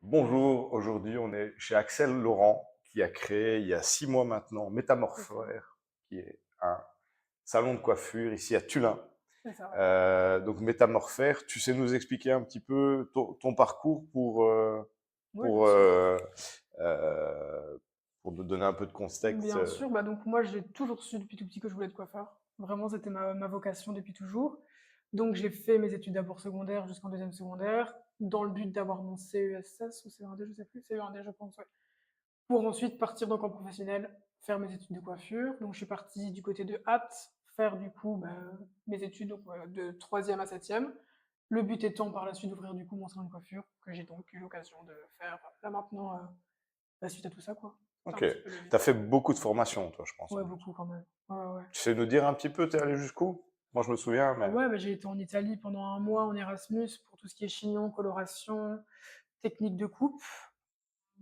Bonjour, aujourd'hui on est chez Axel Laurent qui a créé il y a 6 mois maintenant C'est ça, Métamorphère, qui est un salon de coiffure ici à Tulin. c'est ça, ouais. Donc Métamorphère, tu sais nous expliquer un petit peu ton parcours Oui, bien pour, sûr. euh, euh, pour nous donner un peu de contexte. Bien sûr, bah, donc moi, j'ai toujours su depuis tout petit que je voulais être coiffeur. Vraiment, c'était ma vocation depuis toujours. Donc j'ai fait mes études d'abord secondaires jusqu'en deuxième secondaire, dans le but d'avoir mon CESS ou CE1D, je sais plus, CE1D je pense, ouais. Pour ensuite partir donc en professionnel, faire mes études de coiffure. Donc je suis partie du côté de Apt, faire du coup bah, mes études donc, de troisième à septième. Le but étant par la suite d'ouvrir du coup mon salon de coiffure, que j'ai donc eu l'occasion de faire là maintenant suite à tout ça, quoi. C'est un Ok, petit peu le tu as but. fait beaucoup de formations toi je pense en Ouais, plus. beaucoup quand même. Ouais, ouais, ouais. Tu sais nous dire un petit peu, t'es allé jusqu'où? Moi je me souviens, mais Ouais, bah, j'ai été en Italie pendant un mois en Erasmus pour tout ce qui est chignon, coloration, technique de coupe.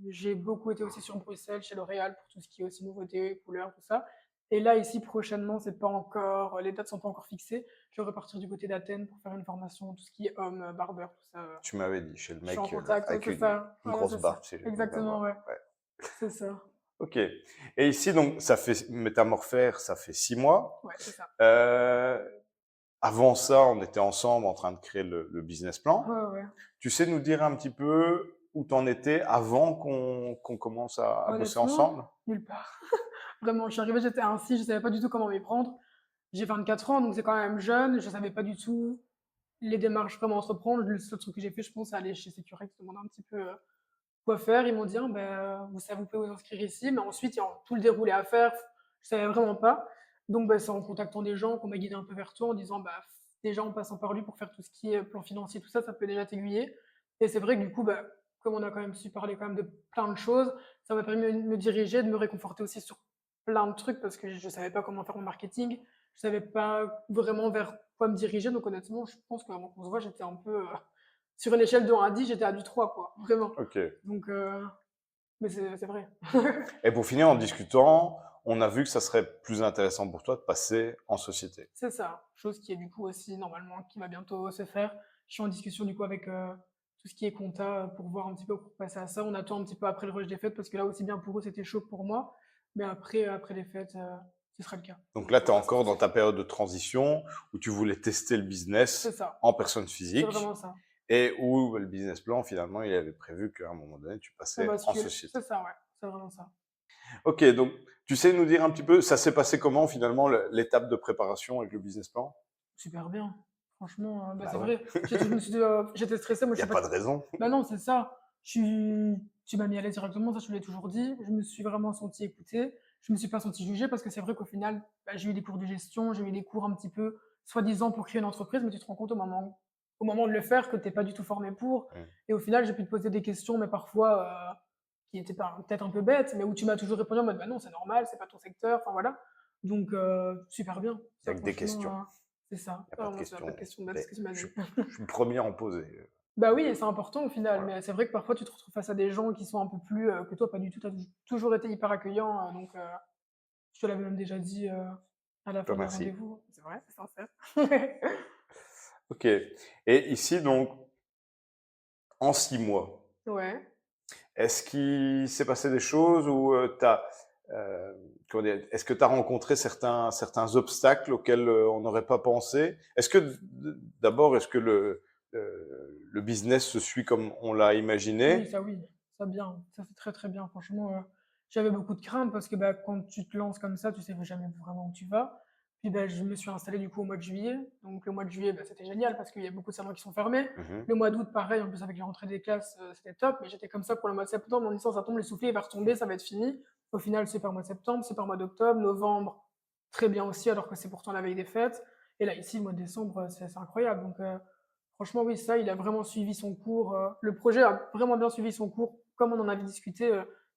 J'ai beaucoup été aussi sur Bruxelles, chez L'Oréal, pour tout ce qui est aussi nouveautés, couleurs, tout ça. Et là, ici, prochainement, c'est pas encore, les dates sont pas encore fixées. Je vais repartir du côté d'Athènes pour faire une formation, tout ce qui est homme, barbeur, tout ça. tu m'avais dit chez le Je suis en mec contact, ouais, avec c'est ça. une Voilà, grosse c'est barbe, ça. si j'ai dû Exactement, l'avoir. ouais. Ouais. C'est ça. Ok. Et ici, donc, ça fait Métamorphère, ça fait 6 mois. Ouais, c'est ça. Euh, Avant ça, on était ensemble en train de créer le business Ouais, plan. ouais. Tu sais nous dire un petit peu où t'en étais avant qu'on commence à bosser Honnêtement, ensemble? nulle part. Vraiment, je suis arrivée, j'étais ainsi, je savais pas du tout comment m'y prendre. J'ai 24 ans, donc c'est quand même jeune. Je savais pas du tout les démarches, comment entreprendre. Le seul truc que j'ai fait, je pense, c'est aller chez Securex, demander un petit peu quoi faire. Ils m'ont dit, ah, ben, vous pouvez vous inscrire ici, mais ensuite, il y a tout le déroulé à faire. Je savais vraiment pas. Donc, ben, c'est en contactant des gens qu'on m'a guidé un peu vers toi en disant, bah, déjà en passant par lui pour faire tout ce qui est plan financier, tout ça, ça peut déjà t'aiguiller. Et c'est vrai que du coup, bah, comme on a quand même su parler quand même de plein de choses, ça m'a permis de me diriger, de me réconforter aussi sur plein de trucs parce que je savais pas comment faire mon marketing, je savais pas vraiment vers quoi me diriger. Donc honnêtement, je pense qu'avant qu'on se voit, j'étais un peu sur une échelle de 1 à 10, j'étais à du 3, quoi, vraiment. Ok. Donc, mais c'est vrai. Et pour finir, en discutant, on a vu que ça serait plus intéressant pour toi de passer en société. C'est ça, chose qui est du coup aussi normalement qui va bientôt se faire. Je suis en discussion du coup avec tout ce qui est compta pour voir un petit peu pour passer à ça. On attend un petit peu après le rush des fêtes parce que là aussi bien pour eux c'était chaud que pour moi, mais après les fêtes ce sera le cas. Donc Donc là, tu es ça c'est encore dans sûr. ta période de transition où tu voulais tester le C'est business ça, en personne c'est physique vraiment ça. et où le business plan, finalement, il avait prévu qu'à un moment donné, tu On passais en bascule, société. c'est ça, ouais, c'est vraiment ça. Ok, donc tu sais nous dire un petit peu, ça s'est passé comment finalement l'étape de préparation avec le business plan? Super bien. Franchement, bah, Bah c'est ouais, vrai. Je me suis dit, j'étais stressée, moi il je n'y suis a pas. pas de raison. Bah non, c'est ça. Tu m'as mis à l'aise directement, ça je te l'ai toujours dit. Je me suis vraiment sentie écoutée. Je me suis pas sentie jugée parce que c'est vrai qu'au final, bah, j'ai eu des cours de gestion, j'ai eu des cours un petit peu soi-disant pour créer une entreprise, mais tu te rends compte au moment de le faire que t'es pas du tout formé pour. Mm. Et au final, j'ai pu te poser des questions, mais parfois qui étaient peut-être un peu bêtes, mais où tu m'as toujours répondu en mode bah non, c'est normal, c'est pas ton secteur, enfin voilà. Donc super bien. Il n'y Ça a que des franchement, questions. c'est ça. Il n'y a pas de Vraiment, ça, pas de questions. question bête, c'est ce que tu m'as Je, dit. je suis le premier à en poser. Bah oui, et c'est important au final, Voilà. mais c'est vrai que parfois tu te retrouves face à des gens qui sont un peu plus que toi, pas du tout. Tu as toujours été hyper accueillant, donc je te l'avais même déjà dit à la Je te fin du remercie. rendez-vous. C'est vrai, c'est sincère. Ok. Et ici, donc, en 6 mois, Ouais. est-ce qu'il s'est passé des choses où euh, est-ce que tu as rencontré certains obstacles auxquels on n'aurait pas pensé? Est-ce que d'abord, est-ce que le business se suit comme on l'a imaginé? Oui, ça bien, ça c'est très très bien. Franchement, j'avais beaucoup de crainte parce que bah, quand tu te lances comme ça, tu sais jamais vraiment où tu vas. Puis bah, je me suis installée du coup au mois de juillet. Donc le mois de juillet, bah, c'était génial parce qu'il y a beaucoup de salons qui sont fermés. Mhm. Le mois d'août, pareil, en plus avec la rentrée des classes, c'était top. Mais j'étais comme ça pour le mois de septembre en disant ça tombe, le soufflet il va retomber, ça va être fini. Au final, c'est par mois de septembre, c'est par mois d'octobre, novembre, très bien aussi, alors que c'est pourtant la veille des fêtes. Et là, ici, le mois de décembre, c'est incroyable. Donc, franchement, oui, ça, il a vraiment suivi son cours. Le projet a vraiment bien suivi son cours, comme on en avait discuté.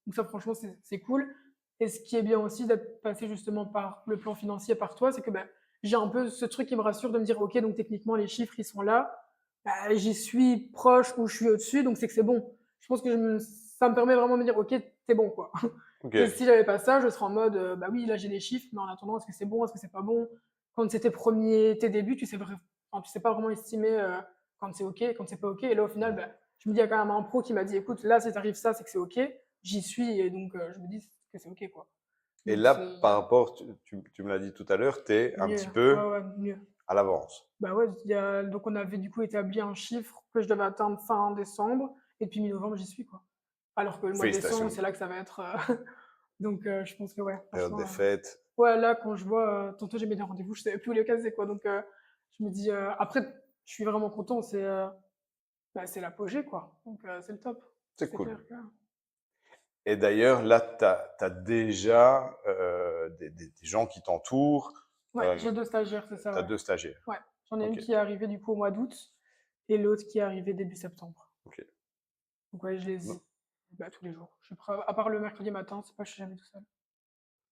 Donc ça, franchement, c'est cool. Et ce qui est bien aussi d'être passé justement par le plan financier par toi, c'est que ben, j'ai un peu ce truc qui me rassure de me dire, ok, donc techniquement, les chiffres, ils sont là. Bah, j'y suis proche ou je suis au-dessus, donc c'est que c'est bon. Je pense que ça me permet vraiment de me dire, ok, t'es bon, quoi. Ok, Que si j'avais pas ça, je serais en mode, bah oui, là j'ai les chiffres, mais en attendant, est-ce que c'est bon, est-ce que c'est pas bon? Quand c'est tes débuts, tu sais pas vraiment estimer quand c'est ok, quand c'est pas ok. Et là, au final, mhm. bah, Je me dis, il y a quand même un pro qui m'a dit, écoute, là, si t'arrive ça, c'est que c'est OK. J'y suis et donc je me dis que c'est OK, quoi. Et Donc là, c'est par rapport, tu me l'as dit tout à l'heure, tu es un mieux. petit Ouais, peu ouais, mieux. à l'avance. Bah ouais, donc on avait du coup établi un chiffre que je devais atteindre fin décembre et puis mi-novembre, j'y suis, quoi. Alors que le mois de décembre, Félicitations. c'est là que ça va être. Donc je pense que ouais, Période franchement. des fêtes. Ouais, là, quand je vois, tantôt j'ai mis des rendez-vous, je savais plus où les caser, quoi. Donc je me dis, après, je suis vraiment content, c'est l'apogée, quoi. Donc c'est le top. C'est C'est cool. clair que. Et d'ailleurs, là, tu as déjà des gens qui t'entourent. Ouais, j'ai 2 stagiaires, c'est ça, Tu as ouais. 2 stagiaires. Ouais, j'en ai une Ok, qui est arrivée du coup au mois d'août et l'autre qui est arrivée début septembre. ok. Donc ouais, je les ai bah, tous les jours. Je suis prêt, à part le mercredi matin, c'est pas, je suis jamais tout seul.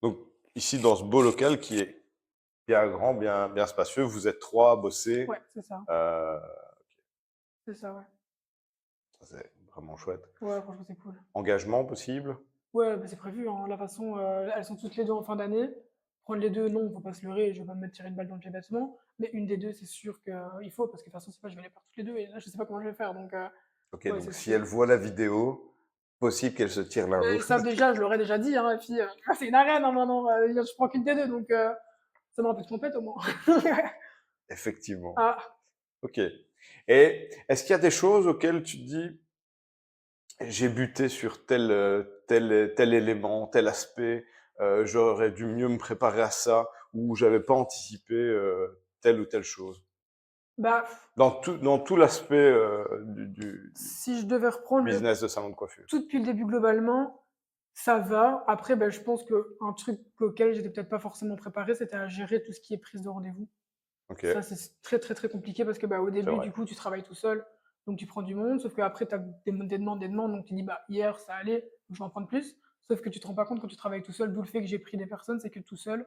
Donc, ici, dans ce beau local qui est bien grand, bien spacieux, vous êtes 3 à bosser. Ouais, c'est ça. Euh, C'est ça, ouais. Ça, c'est vraiment chouette. Ouais, franchement, c'est cool. Engagement possible? Ouais, bah, c'est prévu, hein. La façon, elles sont toutes les 2 en fin d'année. Prendre les 2, non, faut pas se leurrer, je vais pas me tirer une balle dans le pied bêtement. Mais une des 2, c'est sûr qu'il faut, parce que de toute façon, c'est pas, je vais les faire toutes les 2 et là, je sais pas comment je vais faire. Donc, Ok, ouais, donc c'est si sûr. elle voit la vidéo, possible qu'elle se tire Mais ils l'injure. savent déjà, je leur ai déjà dit, hein, les filles, c'est une arène, hein, maintenant, je prends qu'une des 2, donc ça met un peu de compète au moins. Effectivement. Ah, Ok. Et est-ce qu'il y a des choses auxquelles tu te dis, j'ai buté sur tel élément, tel aspect, j'aurais dû mieux me préparer à ça, ou j'avais pas anticipé telle ou telle chose? bah, Dans tout l'aspect si je devais du reprendre business de salon de coiffure. tout depuis le début globalement, ça va. Après, bah, je pense qu'un truc auquel j'étais peut-être pas forcément préparée, c'était à gérer tout ce qui est prise de rendez-vous. Ok, Ça, c'est très, très, très compliqué parce que, bah, au c'est début, vrai. du coup, tu travailles tout seul, donc tu prends du monde, sauf qu'après, tu as des demandes, donc tu dis, bah, hier, ça allait, donc je vais en prendre plus. Sauf que tu te rends pas compte quand tu travailles tout seul, d'où le fait que j'ai pris des personnes, c'est que tout seul,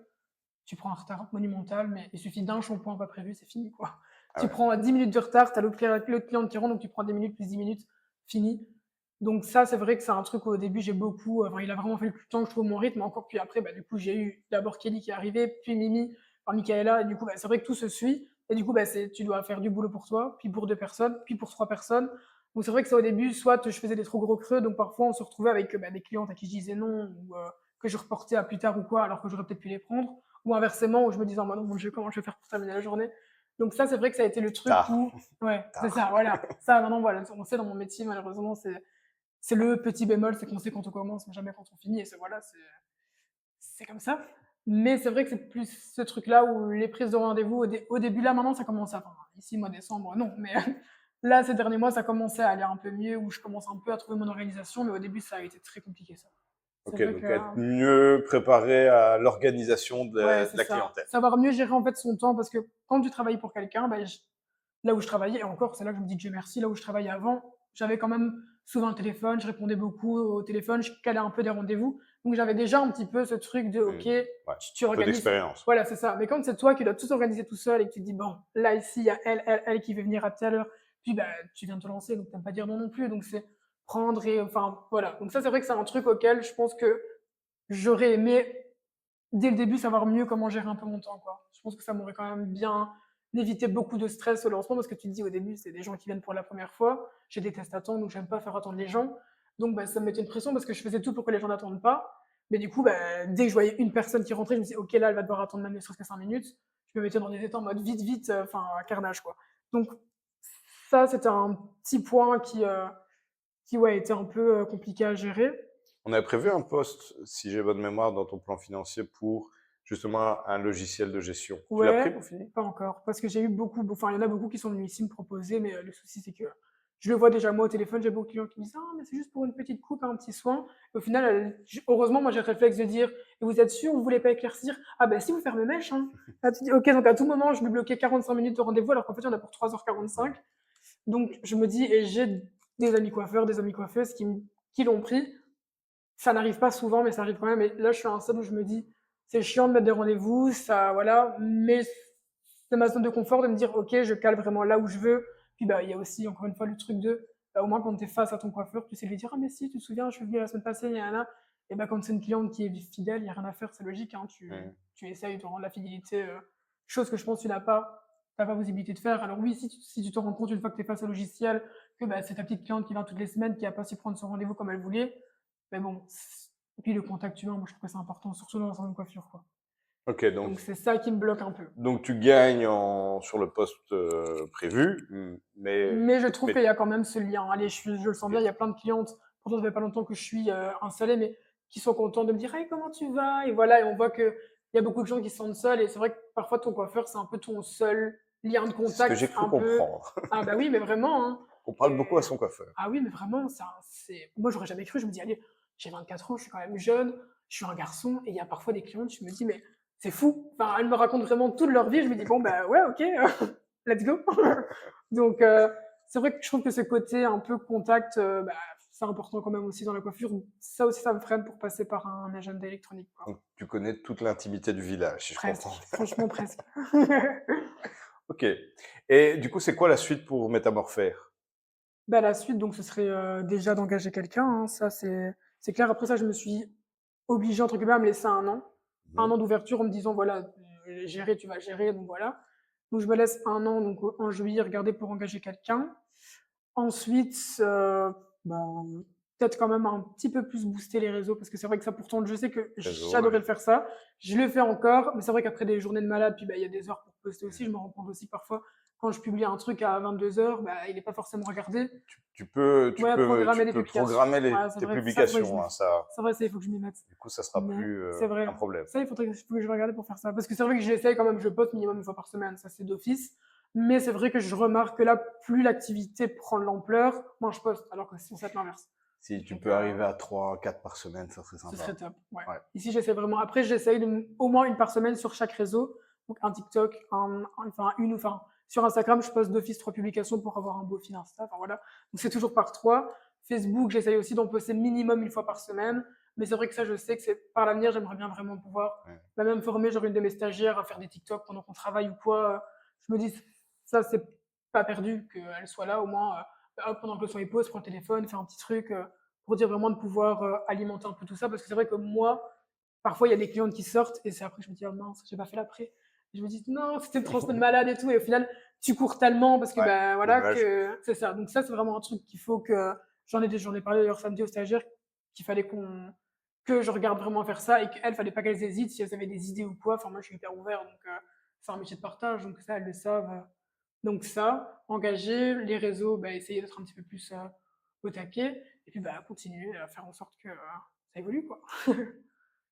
tu prends un retard monumental, mais il suffit d'un shampoing pas prévu, c'est fini, quoi. Ah Tu ouais. prends 10 minutes de retard, tu as l'autre client qui rentre, donc tu prends 10 minutes plus 10 minutes, fini. Donc ça, c'est vrai que c'est un truc où au début, j'ai beaucoup, enfin, il a vraiment fallu le temps que je trouve mon rythme, encore puis après, bah, du coup, j'ai eu d'abord Kelly qui est arrivée, puis Mimi, enfin Michaela, et du coup, bah, c'est vrai que tout se suit, et du coup, bah, tu dois faire du boulot pour toi, puis pour 2 personnes, puis pour 3 personnes. Donc c'est vrai que ça au début, soit je faisais des trop gros creux, donc parfois on se retrouvait avec bah, des clientes à qui je disais non, ou que je reportais à plus tard ou quoi, alors que j'aurais peut-être pu les prendre, ou inversement, où je me disais, oh, non, mon Dieu, comment je vais faire pour terminer la journée. Donc ça, c'est vrai que ça a été le truc Tard, où, ouais, c'est tard. ça, voilà. Ça, maintenant, voilà, on sait dans mon métier, malheureusement, c'est le petit bémol, c'est qu'on sait quand on commence, mais jamais quand on finit, et voilà, c'est comme ça. Mais c'est vrai que c'est plus ce truc-là où les prises de rendez-vous, au début, là, maintenant, ça commence à, enfin, ici, mois décembre, non, mais là, ces derniers mois, ça commençait à aller un peu mieux, où je commence un peu à trouver mon organisation, mais au début, ça a été très compliqué, ça. C'est Ok, vrai que, donc être mieux préparé à l'organisation ouais, de c'est la ça. clientèle. Savoir mieux gérer, en fait, son temps, parce que quand tu travailles pour quelqu'un, bah, là où je travaillais, et encore, c'est là que je me dis Dieu merci, là où je travaillais avant, j'avais quand même souvent le téléphone, je répondais beaucoup au téléphone, je calais un peu des rendez-vous. Donc j'avais déjà un petit peu ce truc de, ok, Ouais, tu un peu organises. d'expérience. Voilà, c'est ça. Mais quand c'est toi qui dois tout organiser tout seul et que tu te dis, bon, là, ici, il y a elle qui veut venir à telle heure, puis bah, tu viens de te lancer, donc tu n'aimes pas dire non non plus. Donc c'est prendre et, enfin, voilà. Donc ça, c'est vrai que c'est un truc auquel je pense que j'aurais aimé dès le début, savoir mieux comment gérer un peu mon temps, quoi. Je pense que ça m'aurait quand même bien évité beaucoup de stress au lancement parce que tu te dis au début, c'est des gens qui viennent pour la première fois. J'ai des tests à attendre, donc j'aime pas faire attendre les gens. Donc, bah, ça me mettait une pression parce que je faisais tout pour que les gens n'attendent pas. Mais du coup, bah, dès que je voyais une personne qui rentrait, je me disais, OK, là, elle va devoir attendre même ne serait-ce que 5 minutes. Je me mettais dans des états en mode vite, vite, enfin, carnage, quoi. Donc, ça, c'était un petit point qui ouais, était un peu compliqué à gérer. On avait prévu un poste, si j'ai bonne mémoire, dans ton plan financier pour justement un logiciel de gestion. Tu l'as pris Ouais, pour finir? pas encore. Parce que j'ai eu beaucoup, enfin, il y en a beaucoup qui sont venus ici me proposer, mais le souci, c'est que je le vois déjà moi au téléphone, j'ai beaucoup de clients qui me disent, ah, mais c'est juste pour une petite coupe, un petit soin. Et au final, heureusement, moi, j'ai le réflexe de dire, et vous êtes sûr, vous voulez pas éclaircir? Ah, ben, si vous fermez mèche, hein. Là, tu dis, ok, donc à tout moment, je me bloquais 45 minutes de rendez-vous, alors qu'en fait, il y en a pour 3h45. Donc, je me dis, et j'ai des amis coiffeurs, des amies coiffeuses qui l'ont pris. Ça n'arrive pas souvent, mais ça arrive quand même. Et là, je suis à un stade où je me dis, c'est chiant de mettre des rendez-vous, ça, voilà, mais c'est ma zone de confort de me dire, ok, je cale vraiment là où je veux. Puis bah, il y a aussi, encore une fois, le truc de, bah, au moins quand tu es face à ton coiffeur, tu sais lui dire, ah, mais si, tu te souviens, je suis venu la semaine passée, il y en a. Et bah, quand c'est une cliente qui est fidèle, il n'y a rien à faire, c'est logique, hein, Mm. tu essayes de rendre la fidélité, chose que je pense que tu n'as pas. tu pas possibilité de faire. Alors oui, si tu te rends compte une fois que tu es face au logiciel que, bah, c'est ta petite cliente qui vient toutes les semaines, qui a pas su prendre son rendez-vous comme elle voulait, mais bon, et puis le contact humain, moi je trouve que c'est important, surtout dans un salon de coiffure, quoi. Ok, Donc c'est ça qui me bloque un peu. donc tu gagnes sur le poste prévu, Mais je trouve mais qu'il y a quand même ce lien. Allez, je le sens bien, ok. il y a plein de clientes, pourtant ça fait pas longtemps que je suis, installée, mais qui sont contents de me dire: «Hey, comment tu vas?» Et voilà, et on voit qu'il y a beaucoup de gens qui se sentent seuls, et c'est vrai que parfois ton coiffeur, c'est un peu ton seul lien de C'est ce que contact, j'ai cru un peu. comprendre. Ah bah oui, mais vraiment, hein. On parle beaucoup à son coiffeur. Ah oui, mais vraiment, c'est moi, j'aurais jamais cru. Je me dis: «Allez, j'ai 24 ans, je suis quand même jeune, je suis un garçon», et il y a parfois des clientes, je me dis: «Mais c'est fou». Enfin, elles me racontent vraiment toute leur vie. Je me dis: «Bon, bah, ouais, OK, let's go». Donc c'est vrai que je trouve que ce côté un peu contact, bah, c'est important quand même aussi dans la coiffure. Ça aussi, ça me freine pour passer par un agenda électronique, quoi. Donc tu connais toute l'intimité du village, si je comprends Presque, bien. franchement presque. Ok. Et du coup, c'est quoi la suite pour Métamorphère? Bah, la suite, donc ce serait, déjà d'engager quelqu'un, hein, ça c'est clair. Après ça, je me suis obligée entre guillemets à me laisser 1 an. 1 Mhm. an d'ouverture en me disant: «Voilà, gérer, tu vas gérer», donc voilà. Donc je me laisse 1 an, donc en juillet, regarder pour engager quelqu'un. Ensuite, ben, peut-être quand même un petit peu plus booster les réseaux, parce que c'est vrai que ça, pourtant, je sais que Réseau, ouais. j'adorais le faire ça. Je le fais encore, mais c'est vrai qu'après des journées de malade, puis bah, il y a des heures pour poster aussi. Je me rends compte aussi que parfois, quand je publie un truc à 22 h, bah, il n'est pas forcément regardé. Tu Ouais, programmer des peux publications. programmer Ouais, c'est tes vrai, ça, faudrait que je publications, m'y hein, ça. c'est vrai, ça, il faut que je m'y mette. Du coup, ça sera Mais plus c'est un vrai. problème. Ça, faut que je vais regarder pour faire ça. Parce que c'est vrai que j'essaye quand même, je poste minimum 1 fois par semaine, ça c'est d'office. Mais c'est vrai que je remarque que là, plus l'activité prend de l'ampleur, moins je poste. Alors que c'est censé être l'inverse. Si tu Donc, peux arriver à 3, 4 par semaine, ça serait ce sympa. serait top. Ouais. Ouais. Ici, j'essaie vraiment. Après, j'essaye au moins 1 par semaine sur chaque réseau. Donc, un TikTok, enfin, sur Instagram, je poste d'office 3 publications pour avoir un beau fil Insta. Enfin, voilà. Donc, c'est toujours par 3. Facebook, j'essaye aussi d'en poster minimum 1 fois par semaine. Mais c'est vrai que ça, je sais que c'est par l'avenir, j'aimerais bien vraiment pouvoir Ouais. bah, même former genre une de mes stagiaires à faire des TikTok pendant qu'on travaille ou quoi. Je me dis, ça, c'est pas perdu qu'elle soit là au moins pendant que le son est pause, prend le téléphone, fait un petit truc. Pour dire vraiment de pouvoir alimenter un peu tout ça. Parce que c'est vrai que moi, parfois, il y a des clientes qui sortent et c'est après que je me dis, oh mince, j'ai pas fait l'après. Et je me dis, non, c'était 3 semaines malade et tout. Et au final, tu cours tellement parce que, Ouais, ben voilà, dommage. que c'est ça. Donc, ça, c'est vraiment un truc qu'il faut que. J'en ai parlé d'ailleurs samedi aux stagiaires, qu'il fallait que je regarde vraiment faire ça et qu'elles, fallait pas qu'elles hésitent si elles avaient des idées ou quoi. Enfin, moi, je suis hyper ouvert, donc c'est un métier de partage, donc ça, elles le savent. Donc ça, engager les réseaux, bah, essayer d'être un petit peu plus au taquet, et puis bah, continuer à faire en sorte que ça évolue, quoi.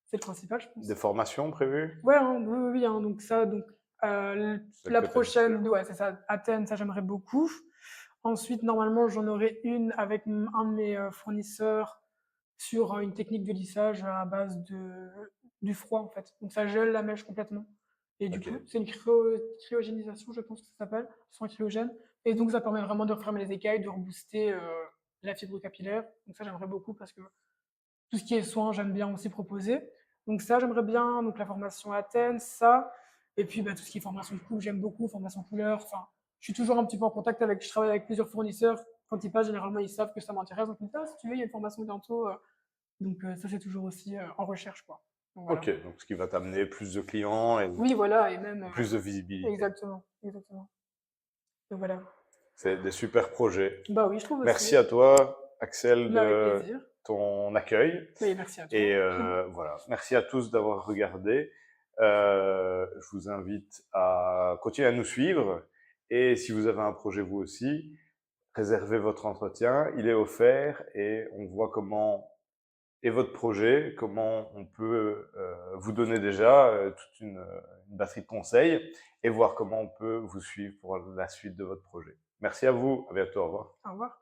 C'est le principal, je Des pense. formations prévues? Ouais, hein, oui, oui, oui, hein, donc ça, donc Celles la que tu as dit tout à prochaine, l'heure. ouais, c'est ça, Athènes, ça j'aimerais beaucoup. Ensuite, normalement, j'en aurai une avec un de mes fournisseurs sur une technique de lissage à base du froid, en fait. Donc ça gèle la mèche complètement. Et du Ok. coup, c'est une cryogénisation, je pense que ça s'appelle, sans cryogène. Et donc ça permet vraiment de refermer les écailles, de rebooster la fibre capillaire. Donc ça, j'aimerais beaucoup parce que tout ce qui est soins, j'aime bien aussi proposer. Donc ça, j'aimerais bien. Donc la formation Athènes, ça. Et puis bah, tout ce qui est formation de coupe, j'aime beaucoup. Formation couleur. Enfin, je suis toujours un petit peu en contact avec. Je travaille avec plusieurs fournisseurs. Quand ils passent, généralement, ils savent que ça m'intéresse. Donc ils me disent, ah, si tu veux, il y a une formation bientôt. Donc ça, c'est toujours aussi en recherche, quoi. Donc voilà. Ok, donc ce qui va t'amener plus de clients et Oui, voilà, et même plus de visibilité. exactement, exactement. Donc voilà. C'est des super projets. Bah oui, je trouve aussi. Merci à toi, Axel, Mais avec de plaisir. ton accueil. Mais merci à Et toi. voilà, merci à tous d'avoir regardé. Je vous invite à continuer à nous suivre. Et si vous avez un projet vous aussi, réservez votre entretien. Il est offert et on voit comment est votre projet, comment on peut vous donner déjà toute une batterie de conseils et voir comment on peut vous suivre pour la suite de votre projet. Merci à vous. À bientôt. Au revoir. Au revoir.